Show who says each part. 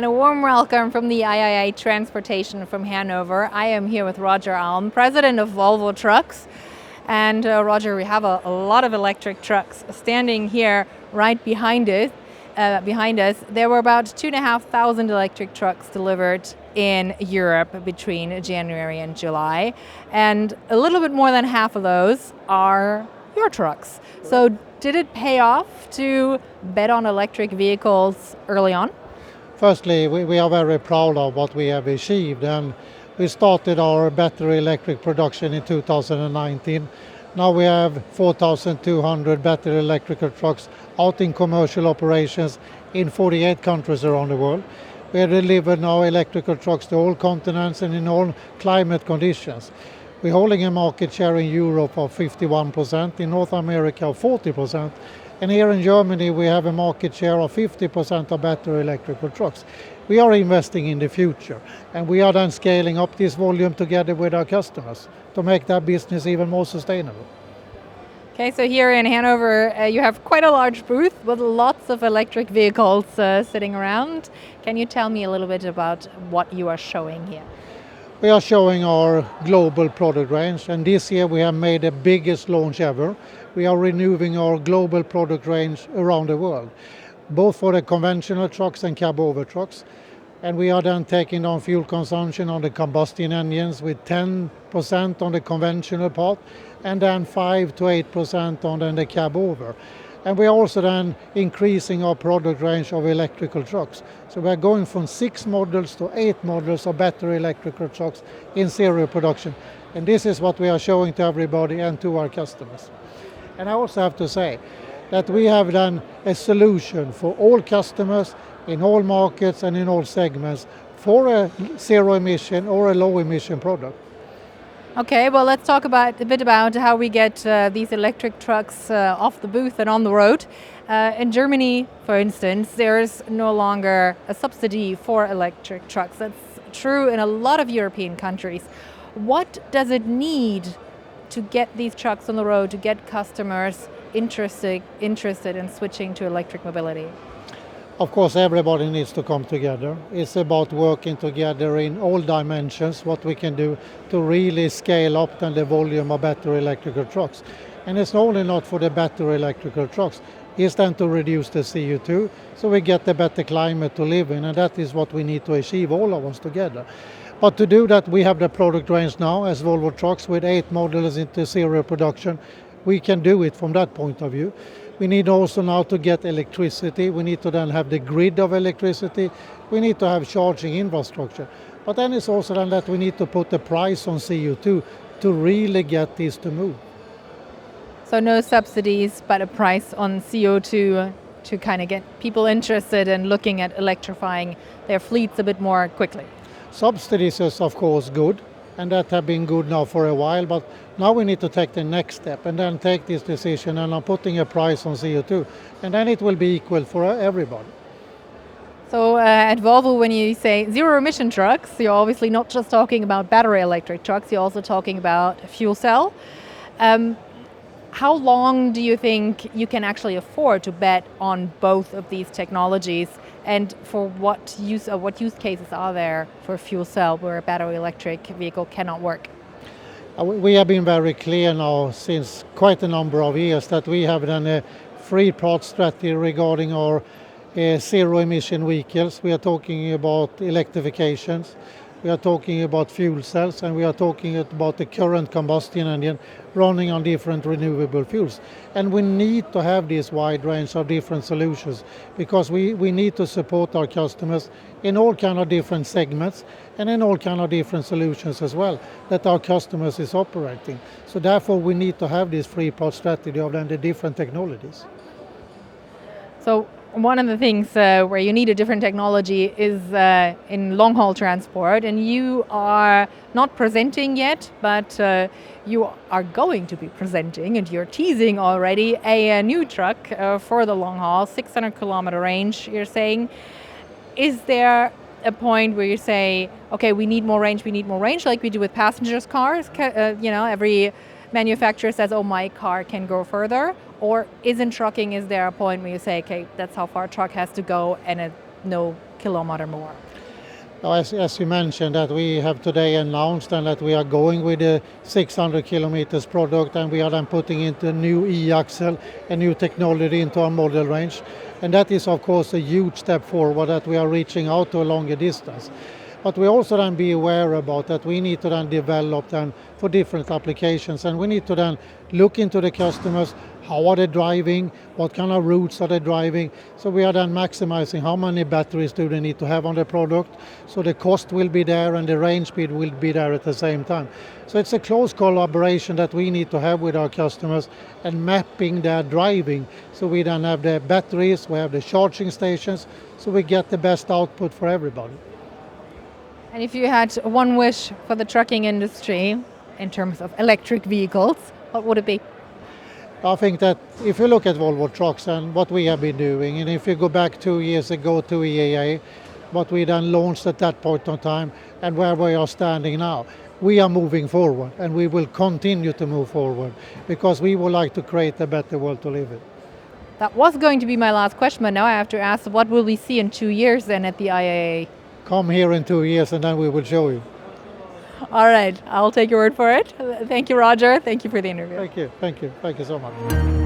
Speaker 1: And a warm welcome from the IAA Transportation from Hanover. I am here with Roger Alm, president of Volvo Trucks. And Roger, we have a lot of electric trucks standing here right behind us. There were about 2,500 electric trucks delivered in Europe between January and July. And a little bit more than half of those are your trucks. So did it pay off to bet on electric vehicles early on?
Speaker 2: Firstly, we are very proud of what we have achieved, and we started our battery electric production in 2019. Now we have 4,200 battery electrical trucks out in commercial operations in 48 countries around the world. We have delivered now electrical trucks to all continents and in all climate conditions. We're holding a market share in Europe of 51%, in North America of 40%, and here in Germany we have a market share of 50% of battery electrical trucks. We are investing in the future, and we are then scaling up this volume together with our customers to make that business even more sustainable.
Speaker 1: Okay, so here in Hanover you have quite a large booth with lots of electric vehicles sitting around. Can you tell me a little bit about what you are showing here?
Speaker 2: We are showing our global product range, and this year we have made the biggest launch ever. We are renewing our global product range around the world, both for the conventional trucks and cab-over trucks. And we are then taking down fuel consumption on the combustion engines with 10% on the conventional part, and then 5 to 8% on the cab-over. And we are also then increasing our product range of electrical trucks. So we are going from 6 models to 8 models of battery electrical trucks in serial production. And this is what we are showing to everybody and to our customers. And I also have to say that we have done a solution for all customers in all markets and in all segments for a zero emission or a low emission product.
Speaker 1: Okay, well, let's talk a bit about how we get these electric trucks off the booth and on the road. In Germany, for instance, there's no longer a subsidy for electric trucks. That's true in a lot of European countries. What does it need to get these trucks on the road, to get customers interested in switching to electric mobility?
Speaker 2: Of course, everybody needs to come together. It's about working together in all dimensions, what we can do to really scale up then the volume of battery electrical trucks. And it's only not for the battery electrical trucks, it's then to reduce the CO2 so we get a better climate to live in, and that is what we need to achieve, all of us together. But to do that, we have the product range now as Volvo Trucks with 8 models into serial production. We can do it from that point of view. We need also now to get electricity. We need to then have the grid of electricity. We need to have charging infrastructure. But then it's also then that we need to put the price on CO2 to really get this to move.
Speaker 1: So no subsidies, but a price on CO2 to kind of get people interested in looking at electrifying their fleets a bit more quickly.
Speaker 2: Subsidies is of course good, and that have been good now for a while, but now we need to take the next step and then take this decision and I'm putting a price on CO2, and then it will be equal for everybody.
Speaker 1: So at Volvo, when you say zero-emission trucks, you're obviously not just talking about battery electric trucks, you're also talking about fuel cell. How long do you think you can actually afford to bet on both of these technologies, and for what use cases are there for fuel cell where a battery electric vehicle cannot work?
Speaker 2: We have been very clear now since quite a number of years that we have done a three-part strategy regarding our zero-emission vehicles. We are talking about electrifications, we are talking about fuel cells, and we are talking about the current combustion engine running on different renewable fuels. And we need to have this wide range of different solutions because we need to support our customers in all kind of different segments and in all kind of different solutions as well that our customers is operating. So therefore we need to have this three-part strategy of the different technologies.
Speaker 1: So one of the things where you need a different technology is in long-haul transport, and you are not presenting yet, but you are going to be presenting, and you're teasing already, a new truck for the long haul, 600-kilometer range, you're saying. Is there a point where you say, okay, we need more range, like we do with passengers' cars? Every manufacturer says, oh, my car can go further. Or is there a point where you say, okay, that's how far a truck has to go, and no kilometer more?
Speaker 2: Now, as you mentioned, that we have today announced and that we are going with a 600 kilometers product, and we are then putting into a new e-axle, a new technology into our model range. And that is of course a huge step forward, that we are reaching out to a longer distance. But we also then be aware about that we need to then develop them for different applications, and we need to then look into the customers, how are they driving, what kind of routes are they driving, so we are then maximizing how many batteries do they need to have on the product, so the cost will be there and the range speed will be there at the same time. So it's a close collaboration that we need to have with our customers and mapping their driving, so we then have the batteries, we have the charging stations, so we get the best output for everybody.
Speaker 1: And if you had one wish for the trucking industry in terms of electric vehicles, what would it be?
Speaker 2: I think that if you look at Volvo Trucks and what we have been doing, and if you go back 2 years ago to IAA, what we then launched at that point in time and where we are standing now, we are moving forward and we will continue to move forward because we would like to create a better world to live in.
Speaker 1: That was going to be my last question, but now I have to ask, what will we see in 2 years then at the IAA?
Speaker 2: Come here in 2 years and then we will show you.
Speaker 1: All right, I'll take your word for it. Thank you, Roger. Thank you for the interview.
Speaker 2: Thank you so much.